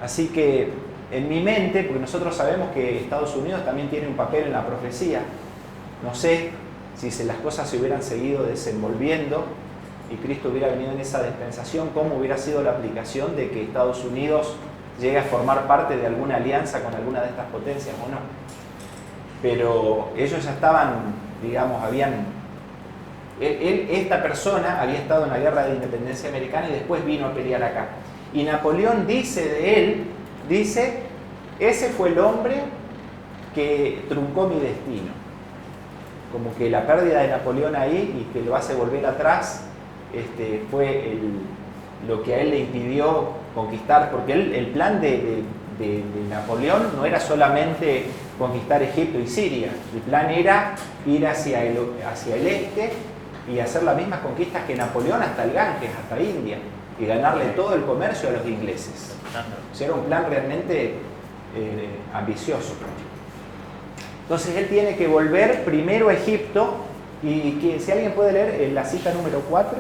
Así que en mi mente, porque nosotros sabemos que Estados Unidos también tiene un papel en la profecía, no sé si las cosas se hubieran seguido desenvolviendo y Cristo hubiera venido en esa dispensación, cómo hubiera sido la aplicación de que Estados Unidos llegue a formar parte de alguna alianza con alguna de estas potencias o no. Pero ellos ya estaban, digamos, esta persona había estado en la Guerra de Independencia Americana y después vino a pelear acá. Y Napoleón dice de él, ese fue el hombre que truncó mi destino. Como que la pérdida de Napoleón ahí y que lo hace volver atrás, fue lo que a él le impidió conquistar, porque el plan de Napoleón no era solamente conquistar Egipto y Siria, el plan era ir hacia el este y hacer las mismas conquistas que Napoleón hasta el Ganges, hasta India, y ganarle todo el comercio a los ingleses. O sea, era un plan realmente ambicioso. Entonces él tiene que volver primero a Egipto, y si alguien puede leer la cita número 4.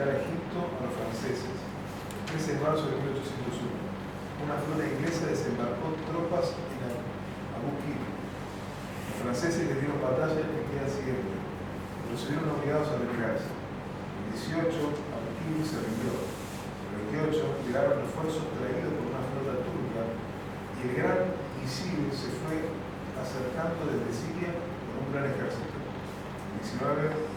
entregar a Egipto a los franceses. El 13 de marzo de 1801, una flota inglesa desembarcó tropas en Abu Qir. Los franceses les dieron batalla el día siguiente, pero se vieron obligados a retirarse. El 18, Abu Qir se rindió. El 28 llegaron refuerzos traídos por una flota turca y el gran Isil se fue acercando desde Siria con un gran ejército. El 19,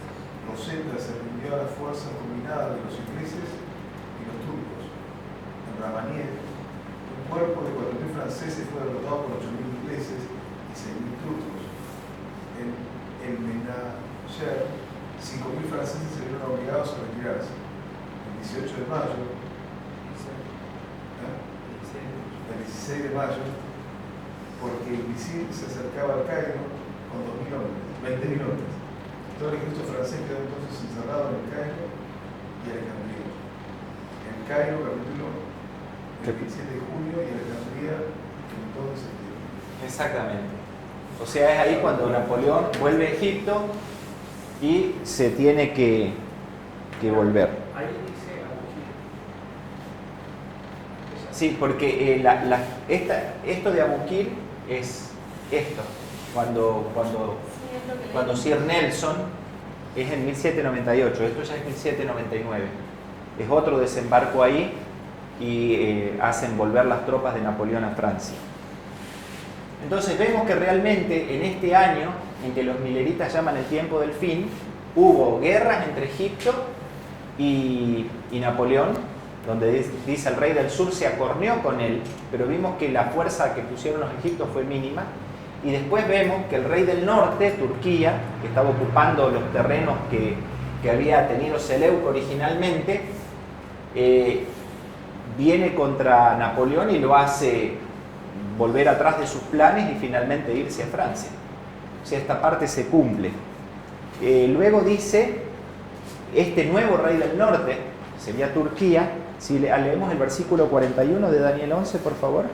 Rosetta se rindió a la fuerza combinada de los ingleses y los turcos. En Ramanieh, un cuerpo de 4.000 franceses fue derrotado por 8.000 ingleses y 6.000 turcos. En el Menasher, 5.000 franceses se vieron obligados a retirarse. El 18 de mayo, el 16 de mayo, porque el misil se acercaba al Cairo con 2.000 hombres, 20.000 hombres. Todo el ejército francés quedó entonces encerrado en el Cairo y Alejandría. En Cairo, capítulo el 27 de julio, y Alejandría el 2 de septiembre. Exactamente. O sea, es ahí cuando Napoleón vuelve a Egipto y se tiene que volver. Ahí dice Abu Qir. Sí, porque esto de Abu Qir es esto. Cuando Sir Nelson es en 1798, esto ya es 1799. Es otro desembarco ahí y hacen volver las tropas de Napoleón a Francia. Entonces vemos que realmente en este año, en que los mileritas llaman el tiempo del fin, hubo guerras entre Egipto y Napoleón, donde dice el rey del sur se acorneó con él, pero vimos que la fuerza que pusieron los egipcios fue mínima. Y después vemos que el rey del norte, Turquía, que estaba ocupando los terrenos que había tenido Seleuco originalmente, viene contra Napoleón y lo hace volver atrás de sus planes y finalmente irse a Francia. O sea, esta parte se cumple. Luego dice, este nuevo rey del norte, sería Turquía. Si leemos el versículo 41 de Daniel 11, por favor.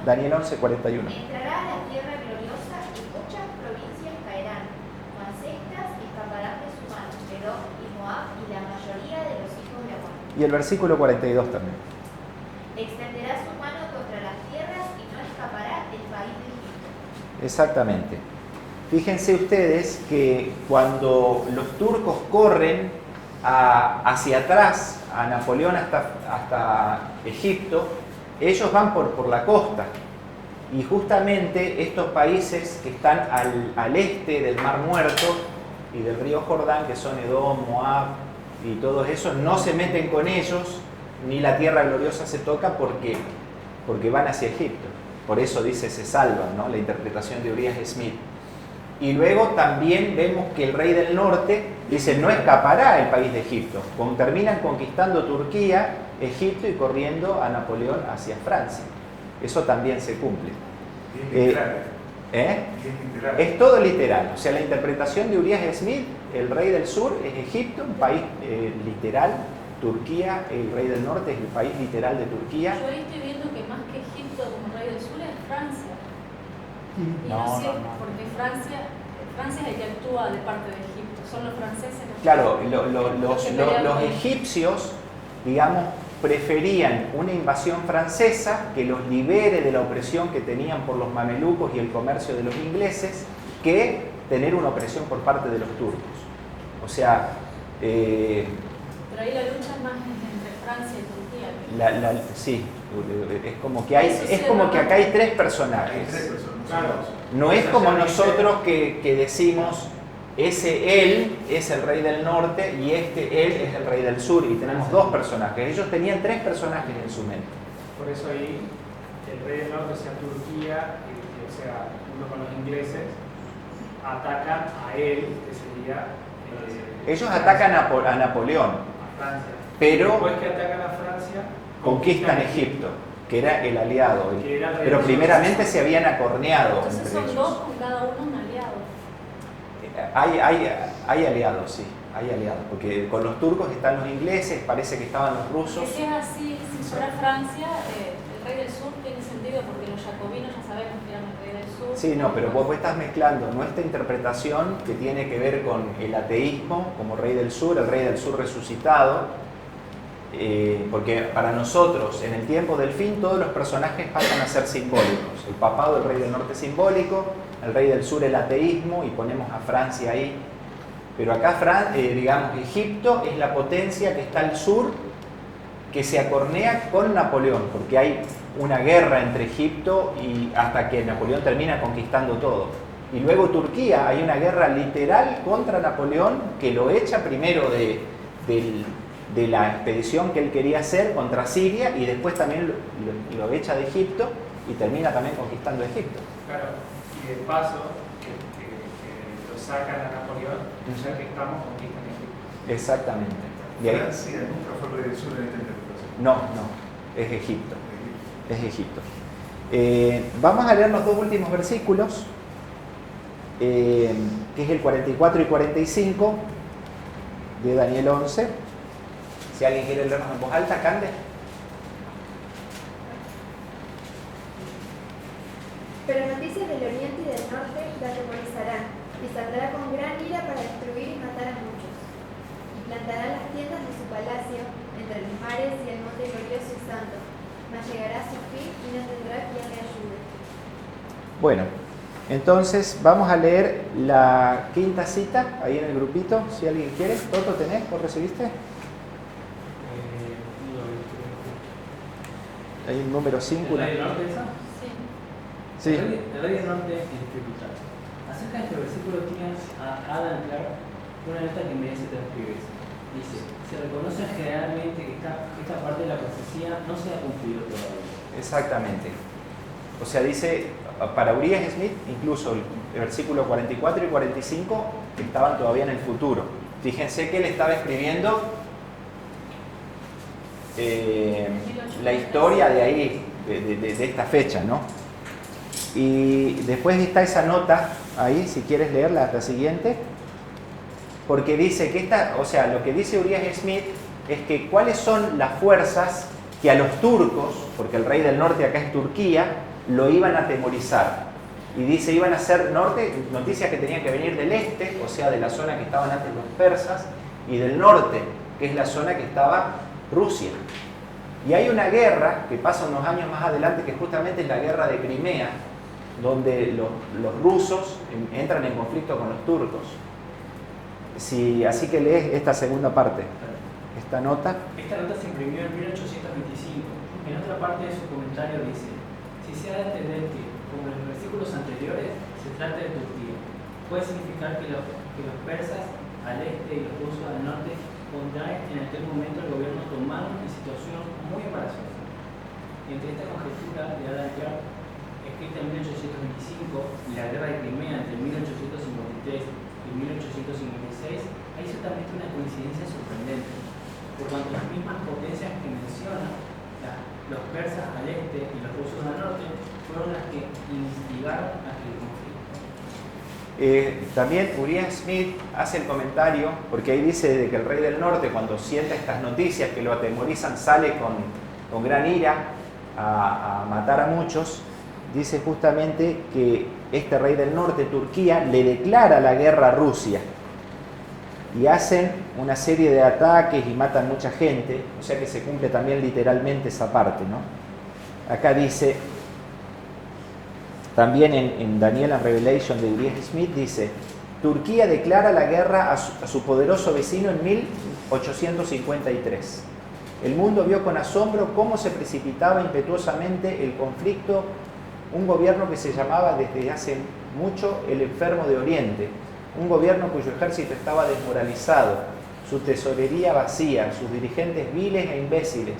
Daniel 11, 41. Entrará a la tierra gloriosa y muchas provincias caerán, mas estas escaparán de su mano, Edom y Moab y la mayoría de los hijos de Amón. Y el versículo 42 también. Extenderá su mano contra las tierras y no escapará del país de Egipto. Exactamente. Fíjense ustedes que cuando los turcos corren hacia atrás a Napoleón hasta Egipto, ellos van por la costa. Y justamente estos países que están al este del Mar Muerto y del río Jordán, que son Edom, Moab y todos esos, no se meten con ellos, ni la tierra gloriosa se toca porque van hacia Egipto. Por eso dice se salvan, ¿no? La interpretación de Urias Smith. Y luego también vemos que el rey del norte dice no escapará el país de Egipto. Terminan conquistando Turquía, Egipto y corriendo a Napoleón hacia Francia. Eso también se cumple. Bien literal. Bien literal. Es todo literal. O sea, la interpretación de Urias Smith, el rey del sur es Egipto, un país literal. Turquía, el rey del norte es el país literal de Turquía. Yo ahí estoy viendo que más que Egipto como rey del sur es Francia. Y No, sé, no, no. porque Francia es el que actúa de parte de Egipto. Son los franceses los que... Claro, los egipcios, digamos, preferían una invasión francesa que los libere de la opresión que tenían por los mamelucos y el comercio de los ingleses, que tener una opresión por parte de los turcos. O sea... Pero ahí la lucha es más entre Francia y Turquía. Sí, es como que acá hay tres personajes. No es como nosotros que decimos ese él es el rey del norte y él es el rey del sur y tenemos dos personajes. Ellos tenían tres personajes en su mente. Por eso ahí el rey del norte, o sea, Turquía, o sea, uno con los ingleses, atacan a él, que sería... Ellos atacan a Napoleón, a Francia. pero Después que atacan a Francia, conquistan Egipto, que era el aliado. Que era el rey Pero del primeramente sur. se habían acorneado Entonces entre son ellos. dos con cada uno un aliado. Hay aliados, sí, hay aliados, porque con los turcos están los ingleses, parece que estaban los rusos. Que si es así, si fuera Francia, el rey del sur tiene sentido porque los jacobinos ya sabemos que eran el rey del sur sur. Sí, no, pero vos estás mezclando nuestra interpretación que tiene que ver con el ateísmo como rey del sur, el rey del sur resucitado, porque para nosotros en el tiempo del fin todos los personajes pasan a ser simbólicos. El papado, el rey del norte simbólico, el rey del sur el ateísmo y ponemos a Francia ahí. Pero acá, digamos, Egipto es la potencia que está al sur que se acornea con Napoleón, porque hay una guerra entre Egipto y hasta que Napoleón termina conquistando todo. Y luego Turquía, hay una guerra literal contra Napoleón que lo echa primero de la expedición que él quería hacer contra Siria y después también lo echa de Egipto y termina también conquistando Egipto. Claro, y de paso, que lo sacan a Napoleón, ya que estamos conquistan Egipto. Exactamente. De ahí- Francia nunca fue el rey del sur en esta interpretación. No, es Egipto. Es Egipto. Vamos a leer los dos últimos versículos, que es el 44 y 45 de Daniel 11. Si alguien quiere leernos en voz alta, Cande. Pero noticias del oriente y del norte la atemorizarán, y saldrá con gran ira para destruir y matar a muchos. Y plantará las tiendas de su palacio entre los mares y el monte glorioso y santo, mas llegará a su fin y no tendrá quien le ayude. Bueno, entonces vamos a leer la quinta cita ahí en el grupito, si alguien quiere. ¿Toto tenés? ¿Vos recibiste? Hay un número 5. ¿El rey del norte esa? Sí. Sí. El rey del norte en dificultad. Acerca de este versículo tiene a Adam Clark una nota que merece transcribirse. Dice, se reconoce generalmente que esta parte de la profecía no se ha cumplido todavía. Exactamente. O sea, dice, para Urias Smith, incluso el versículo 44 y 45 estaban todavía en el futuro. Fíjense que él estaba escribiendo la historia de ahí, de esta fecha, ¿no? Y después está esa nota ahí, si quieres leerla, la siguiente, porque dice que lo que dice Urias Smith es que cuáles son las fuerzas que a los turcos, porque el rey del norte acá es Turquía, lo iban a atemorizar. Y dice, iban a ser noticias que tenían que venir del este, o sea, de la zona que estaban antes los persas, y del norte, que es la zona que estaba Rusia. Y hay una guerra que pasa unos años más adelante, que justamente es la guerra de Crimea, donde los rusos entran en conflicto con los turcos. Así que lees esta segunda parte, esta nota. Esta nota se imprimió en 1825. En otra parte de su comentario dice, si se ha de entender que, como en los versículos anteriores, se trata de Turquía, puede significar que los persas al este y los rusos al norte pondrán en aquel momento el gobierno otomano en situación muy embarazosa. Entre esta conjetura de Adam Clark, escrita en 1825, y la guerra de Crimea entre 1853 y 1856, hay ciertamente una coincidencia sorprendente, por cuanto las mismas potencias que menciona, los persas al este y los rusos al norte, fueron las que instigaron aquel conflicto. También Uriah Smith hace el comentario, porque ahí dice de que el rey del norte, cuando siente estas noticias que lo atemorizan, sale con gran ira a matar a muchos. Dice justamente que este rey del norte, Turquía, le declara la guerra a Rusia y hacen una serie de ataques y matan mucha gente, o sea que se cumple también literalmente esa parte, ¿no? Acá dice, también en Daniel and Revelation de Uriah Smith, dice, Turquía declara la guerra a su poderoso vecino en 1853. El mundo vio con asombro cómo se precipitaba impetuosamente el conflicto, un gobierno que se llamaba desde hace mucho el enfermo de Oriente, un gobierno cuyo ejército estaba desmoralizado, su tesorería vacía, sus dirigentes viles e imbéciles,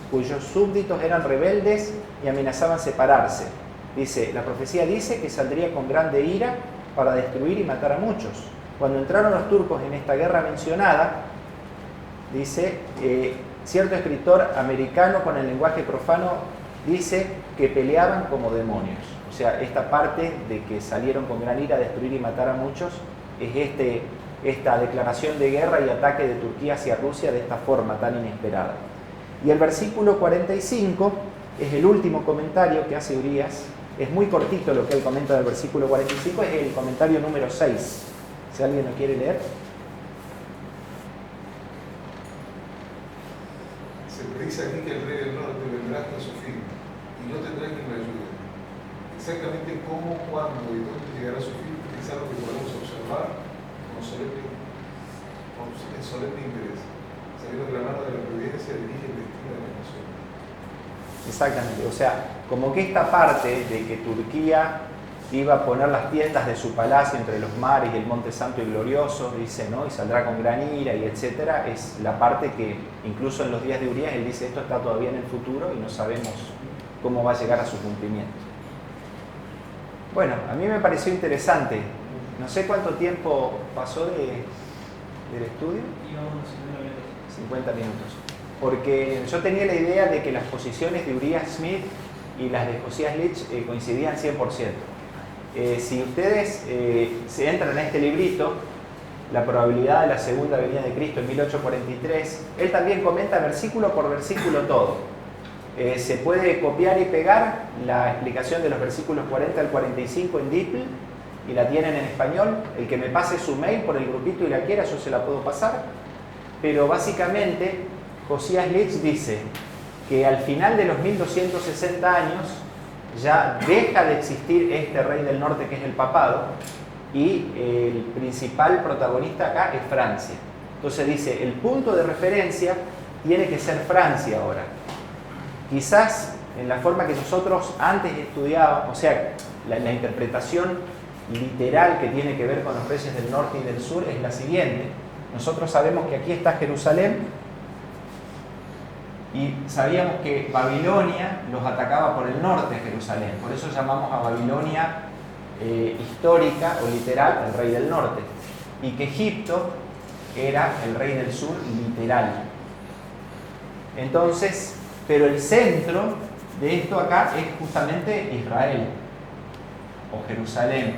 cuyos súbditos eran rebeldes y amenazaban separarse. Dice, la profecía dice que saldría con grande ira para destruir y matar a muchos. Cuando entraron los turcos en esta guerra mencionada, dice, cierto escritor americano con el lenguaje profano dice que peleaban como demonios. O sea, esta parte de que salieron con gran ira a destruir y matar a muchos es esta declaración de guerra y ataque de Turquía hacia Rusia de esta forma tan inesperada. Y el versículo 45 es el último comentario que hace Urias Es muy cortito lo que él comenta del versículo 45, es el comentario número 6. Si alguien lo quiere leer. Se predice aquí que el rey del norte vendrá hasta su fin y no tendrá quien le ayude. Exactamente cómo, cuándo y dónde llegará su fin es algo que podemos observar con solemne interés, sabiendo que la mano de la providencia dirige el destino de la nación. Exactamente, o sea, como que esta parte de que Turquía iba a poner las tiendas de su palacio entre los mares y el monte santo y glorioso, dice, ¿no? Y saldrá con gran ira y etcétera, es la parte que incluso en los días de Urías él dice, esto está todavía en el futuro y no sabemos cómo va a llegar a su cumplimiento. Bueno, a mí me pareció interesante. No sé cuánto tiempo pasó del estudio. 50 minutos. Porque yo tenía la idea de que las posiciones de Uriah Smith y las de Josías Litch coincidían 100%. Si ustedes se entran a este librito, La probabilidad de la segunda venida de Cristo en 1843, él también comenta versículo por versículo todo. Se puede copiar y pegar la explicación de los versículos 40 al 45 en DeepL y la tienen en español. El que me pase su mail por el grupito y la quiera, yo se la puedo pasar. Pero básicamente Josías Litch dice que al final de los 1260 años ya deja de existir este rey del norte que es el papado y el principal protagonista acá es Francia. Entonces dice, el punto de referencia tiene que ser Francia ahora. Quizás en la forma que nosotros antes estudiábamos, o sea, la interpretación literal que tiene que ver con los reyes del norte y del sur es la siguiente. Nosotros sabemos que aquí está Jerusalén y sabíamos que Babilonia los atacaba por el norte de Jerusalén. Por eso llamamos a Babilonia histórica o literal el rey del norte. Y que Egipto era el rey del sur literal. Entonces, pero el centro de esto acá es justamente Israel, o Jerusalén,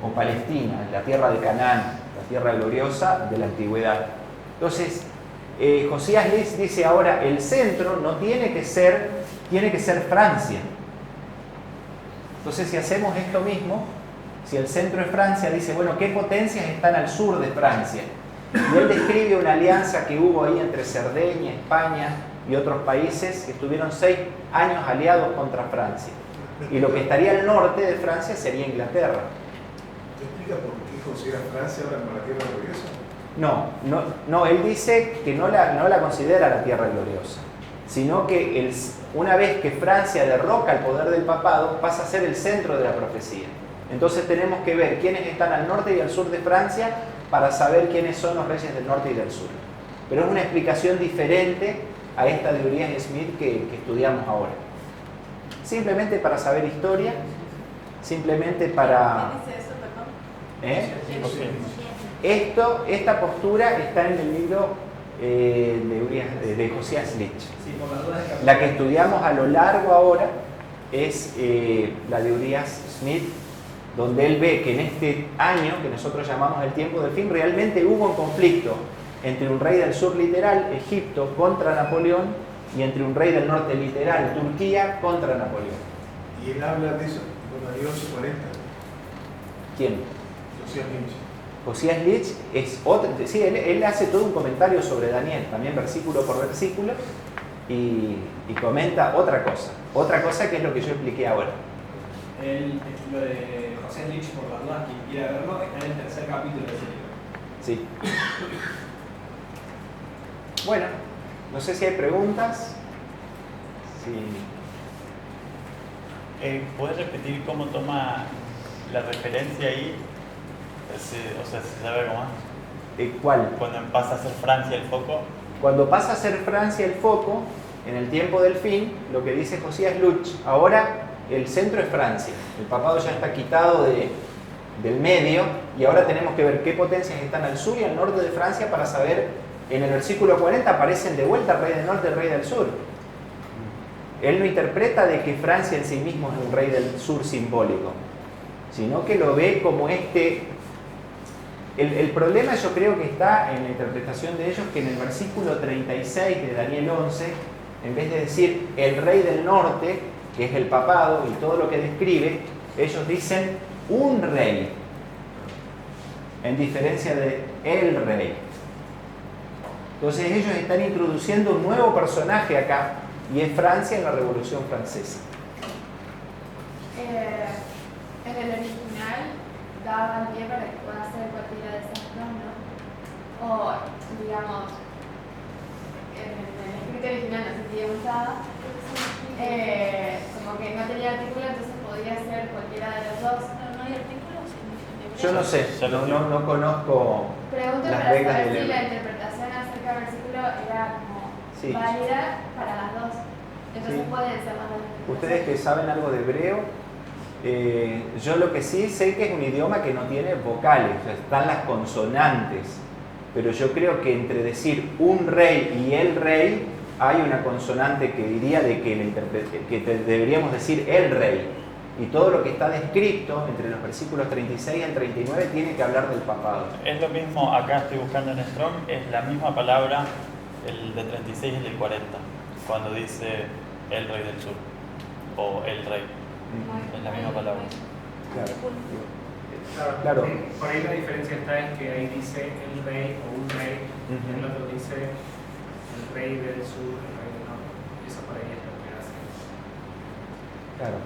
o Palestina, la tierra de Canaán, la tierra gloriosa de la antigüedad. Entonces, Josías Litch dice ahora, el centro no tiene que ser Francia. Entonces, si hacemos esto mismo, si el centro es Francia, dice, bueno, ¿qué potencias están al sur de Francia? Y él describe una alianza que hubo ahí entre Cerdeña, España y otros países que estuvieron 6 años aliados contra Francia. Y lo que estaría al norte de Francia sería Inglaterra. ¿Te explica por qué considera Francia ahora como la tierra gloriosa? No, él dice que no la considera la tierra gloriosa, sino que una vez que Francia derroca el poder del papado, pasa a ser el centro de la profecía. Entonces tenemos que ver quiénes están al norte y al sur de Francia para saber quiénes son los reyes del norte y del sur. Pero es una explicación diferente a esta de Uriah Smith que estudiamos ahora. Simplemente para saber historia, simplemente para... ¿Qué dice eso, perdón? Esta postura está en el libro de Josías Litch. La que estudiamos a lo largo ahora es la de Uriah Smith, donde él ve que en este año, que nosotros llamamos el tiempo del fin, realmente hubo un conflicto entre un rey del sur literal, Egipto, contra Napoleón, y entre un rey del norte literal, Turquía, contra Napoleón. Y él habla de eso con Daniel 11:40. ¿Quién? Josías Litch. Josías Litch es otro, sí, él hace todo un comentario sobre Daniel, también versículo por versículo, y comenta otra cosa que es lo que yo expliqué ahora. Lo de José Litch, por las dudas, quien quiera verlo, está en el 3er capítulo de ese libro. Sí. Bueno, no sé si hay preguntas. Sí. ¿Puedes repetir cómo toma la referencia ahí? O sea, ¿se sabe cómo es? ¿Cuál? Cuando pasa a ser Francia el foco. Cuando pasa a ser Francia el foco, en el tiempo del fin, lo que dice Josías Litch, ahora el centro es Francia. El papado ya está quitado del medio y ahora tenemos que ver qué potencias están al sur y al norte de Francia para saber. En el versículo 40 aparecen de vuelta el rey del norte y el rey del sur. Él no interpreta de que Francia en sí mismo es un rey del sur simbólico, sino que lo ve como El problema yo creo que está en la interpretación de ellos, que en el versículo 36 de Daniel 11, en vez de decir el rey del norte, que es el papado, y todo lo que describe, ellos dicen un rey, en diferencia de el rey. Entonces ellos están introduciendo un nuevo personaje acá, y es Francia en la Revolución Francesa. En el original daba pie para que pueda ser cualquiera de esas dos, ¿no? O, digamos, en el escrito original, no sé si bien usaba, como que no tenía artículo, entonces podía ser cualquiera de los dos. No hay artículos. Yo no sé, no conozco Pregunto las para reglas saber del si la hebreo. interpretación acerca del versículo era como Sí. válida para las dos. Entonces Sí. pueden ser las dos. Ustedes que saben algo de hebreo, yo lo que sí sé que es un idioma que no tiene vocales, o sea, están las consonantes, pero yo creo que entre decir un rey y el rey hay una consonante que diría de que deberíamos decir el rey, y todo lo que está descrito entre los versículos 36 al 39 tiene que hablar del papado. Es lo mismo, acá estoy buscando en Strong, es la misma palabra, el de 36 y el del 40, cuando dice el rey del sur, o el rey, es la misma palabra. Claro. Por ahí la diferencia está en que ahí dice el rey o un rey, y el otro dice el rey del sur, el rey del norte. Eso por ahí es lo que hace. Claro.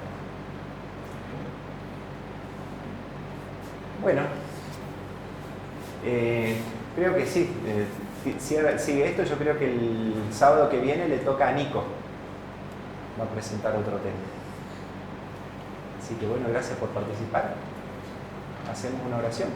Bueno, creo que sí. Sigue esto, yo creo que el sábado que viene le toca a Nico. Va a presentar otro tema. Así que bueno, gracias por participar. Hacemos una oración.